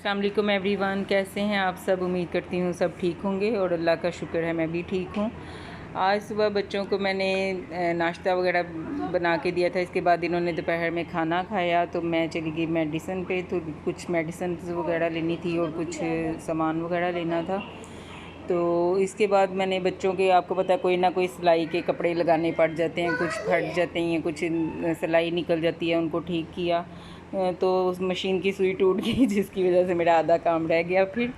अस्सलाम वालेकुम एवरीवन, कैसे हैं आप सब। उम्मीद करती हूँ सब ठीक होंगे और अल्लाह का शुक्र है मैं भी ठीक हूँ। आज सुबह बच्चों को मैंने नाश्ता वगैरह बना के दिया था। इसके बाद इन्होंने दोपहर में खाना खाया तो मैं चली गई मेडिसिन पे। तो कुछ मेडिसिन वगैरह लेनी थी और कुछ सामान वगैरह लेना था। तो इसके बाद मैंने बच्चों के, आपको पता है, कोई ना कोई सिलाई के कपड़े लगाने पड़ जाते हैं, कुछ फट जाते हैं, कुछ सिलाई निकल जाती है, उनको ठीक किया। तो उस मशीन की सुई टूट गई जिसकी वजह से मेरा आधा काम रह गया। फिर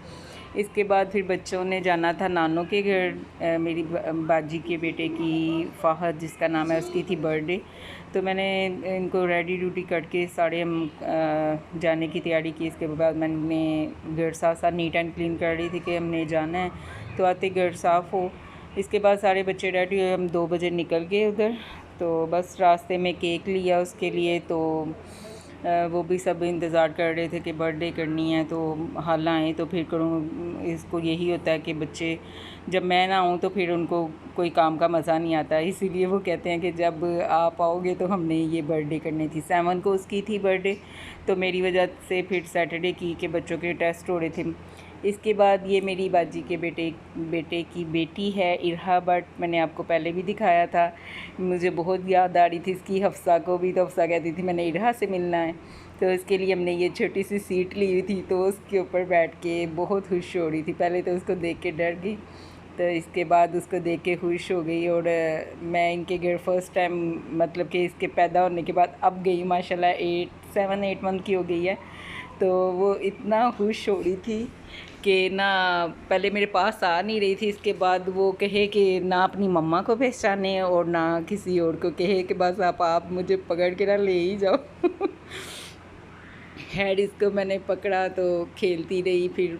इसके बाद फिर बच्चों ने जाना था नानों के घर। मेरी बाजी के बेटे की, फ़ाहद जिसका नाम है, उसकी थी बर्थडे। तो मैंने इनको रेडी रूडी करके सारे हम जाने की तैयारी की। इसके बाद मैंने घर साथ साथ नीट एंड क्लीन कर रही थी कि हमने जाना है तो आते घर साफ़ हो। इसके बाद सारे बच्चे रेडी हुए, हम 2 बजे निकल गए उधर। तो बस रास्ते में केक लिया उसके लिए। तो वो भी सब इंतज़ार कर रहे थे कि बर्थडे करनी है तो हाला आएँ तो फिर करूँ। इसको यही होता है कि बच्चे जब मैं ना आऊँ तो फिर उनको कोई काम का मज़ा नहीं आता, इसीलिए वो कहते हैं कि जब आप आओगे तो हमने ये बर्थडे करनी थी। 7 को उसकी थी बर्थडे, तो मेरी वजह से फिर सैटरडे की के बच्चों के टेस्ट हो रहे थे। इसके बाद ये मेरी बाजी के बेटे की बेटी है इरहा बट, मैंने आपको पहले भी दिखाया था। मुझे बहुत याद आ रही थी इसकी, हफ्सा को भी। तो हफ्सा कहती थी मैंने इरहा से मिलना है, तो इसके लिए हमने ये छोटी सी सीट ली हुई थी। तो उसके ऊपर बैठ के बहुत खुश हो रही थी। पहले तो उसको देख के डर गई, तो इसके बाद उसको देख के खुश हो गई। और मैं इनके घर फ़र्स्ट टाइम, मतलब कि इसके पैदा होने के बाद अब गई, माशाल्लाह 7-8 मंथ की हो गई है। तो वो इतना खुश हो रही थी कि ना पहले मेरे पास आ नहीं रही थी। इसके बाद वो कहे कि ना अपनी मम्मा को पहचाने और ना किसी और को कहे कि बस आप मुझे पकड़ के ना ले ही जाओ। खैर इसको मैंने पकड़ा तो खेलती रही। फिर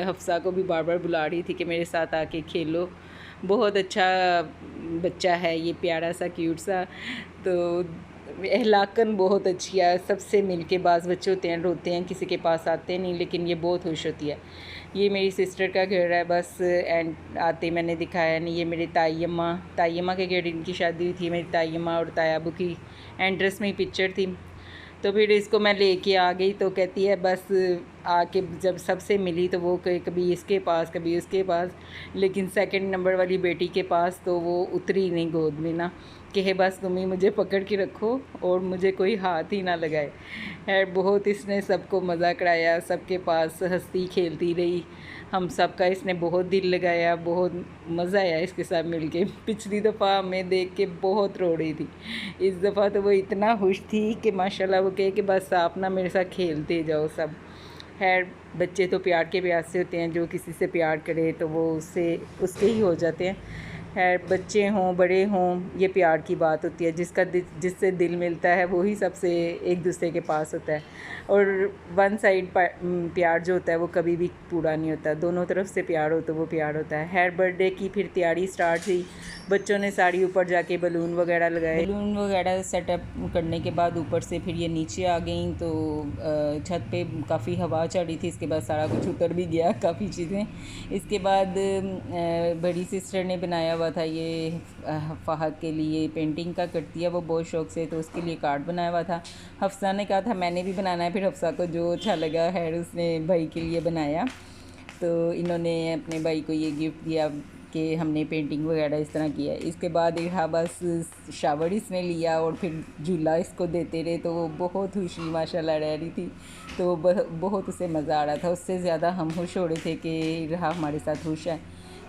हफ्सा को भी बार बार बुला रही थी कि मेरे साथ आके खेलो। बहुत अच्छा बच्चा है ये, प्यारा सा क्यूट सा। तो अहलाकन बहुत अच्छी है, सबसे मिल के। बाज़ बच्चे होते हैं रोते हैं, किसी के पास आते नहीं, लेकिन ये बहुत खुश होती है। ये मेरी सिस्टर का घर है बस, एंड आते मैंने दिखाया नहीं। ये मेरी ताई अम्मा के घर इनकी शादी हुई थी। मेरी ताई अम्मा और तायाबू की एंट्रेंस में ही पिक्चर थी। तो फिर इसको मैं लेके आ गई। तो कहती है बस आके जब सबसे मिली तो वो कभी इसके पास कभी उसके पास, लेकिन सेकंड नंबर वाली बेटी के पास तो वो उतरी नहीं गोद में ना, कि बस तुम ही मुझे पकड़ के रखो और मुझे कोई हाथ ही ना लगाए। है बहुत इसने सबको मज़ा कराया, सबके पास हंसती खेलती रही। हम सब का इसने बहुत दिल लगाया, बहुत मज़ा आया इसके साथ मिलके। पिछली दफ़ा हमें देख के बहुत रो रही थी, इस दफ़ा तो वो इतना खुश थी कि माशाल्लाह वो कहे कि बस आप ना मेरे साथ खेलते जाओ सब। खैर बच्चे तो प्यार के प्यासे होते हैं, जो किसी से प्यार करे तो वो उसके ही हो जाते हैं। खैर बच्चे हों बड़े हों, ये प्यार की बात होती है। जिससे दिल मिलता है वही सबसे एक दूसरे के पास होता है। और वन साइड प्यार जो होता है वो कभी भी पूरा नहीं होता, दोनों तरफ से प्यार हो तो वो प्यार होता है। खैर बर्थडे की फिर तैयारी स्टार्ट हुई। बच्चों ने साड़ी ऊपर जाके बलून वगैरह लगाए। बलून वगैरह सेटअप करने के बाद ऊपर से फिर ये नीचे आ गई। तो छत पे काफ़ी हवा चल रही थी। इसके बाद सारा कुछ उतर भी गया, काफ़ी चीज़ें। इसके बाद बड़ी सिस्टर ने बनाया हुआ था ये फ़हद के लिए, पेंटिंग का करती है वो बहुत शौक़ से, तो उसके लिए कार्ड बनाया हुआ था। हफ्सा ने कहा था मैंने भी बनाना है, फिर हफ्सा को जो अच्छा लगा है उसने भाई के लिए बनाया। तो इन्होंने अपने भाई को ये गिफ्ट दिया कि हमने पेंटिंग वगैरह इस तरह किया है। इसके बाद हाँ बस शावर इसने लिया और फिर झूला इसको देते रहे, तो वो बहुत खुशी माशाल्लाह रह रही थी। तो बहुत उसे मज़ा आ रहा था, उससे ज़्यादा हम खुश हो रहे थे कि रहा हमारे साथ खुश है।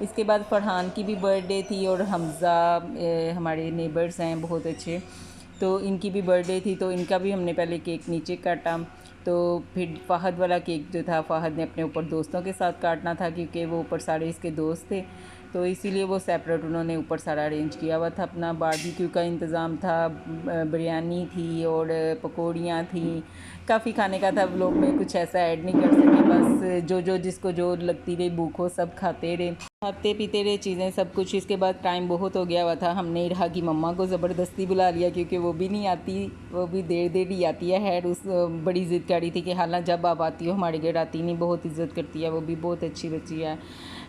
इसके बाद फरहान की भी बर्थडे थी और हमज़ा हमारे नेबर्स हैं बहुत अच्छे, तो इनकी भी बर्थडे थी। तो इनका भी हमने पहले केक नीचे काटा। तो फिर फ़हद वाला केक जो था फ़हद ने अपने ऊपर दोस्तों के साथ काटना था, क्योंकि वो ऊपर सारे इसके दोस्त थे, तो इसीलिए वो सेपरेट उन्होंने ऊपर सारा अरेंज किया हुआ था। अपना बारबेक्यू का इंतज़ाम था, बिरयानी थी और पकौड़ियाँ थी, काफ़ी खाने का था। व्लॉग में कुछ ऐसा ऐड नहीं कर सके, बस जो जिसको जो लगती रही भूख हो सब खाते रहे। खाते पीते रहे चीज़ें सब कुछ। इसके बाद टाइम बहुत हो गया हुआ था, हमने इरहा की मम्मा को ज़बरदस्ती बुला लिया क्योंकि वो भी नहीं आती, वो भी देर देर ही आती है। हैड उस बड़ी ज़िद कर रही थी कि हालांकि जब आप आती हो हमारे घर आती नहीं, बहुत इज़्ज़त करती है, वो भी बहुत अच्छी बच्ची है।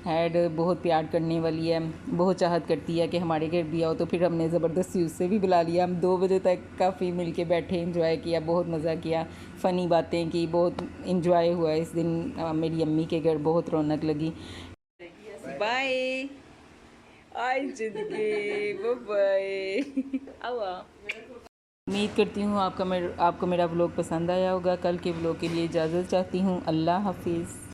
हैड बहुत प्यार करने वाली है, बहुत चाहत करती है कि हमारे घर भी आओ। तो फिर हमने ज़बरदस्ती उससे भी बुला लिया। हम 2 बजे तक काफ़ी मिल के बैठे, इंजॉय किया, बहुत मज़ा किया, फ़नी बातें की, बहुत इंजॉय हुआ इस दिन। मेरी अम्मी के घर बहुत रौनक लगी। बाय आज जिंदगी बाय। उम्मीद करती हूँ आपको मेरा व्लॉग पसंद आया होगा। कल के व्लॉग के लिए इजाज़त चाहती हूँ। अल्लाह हाफिज़।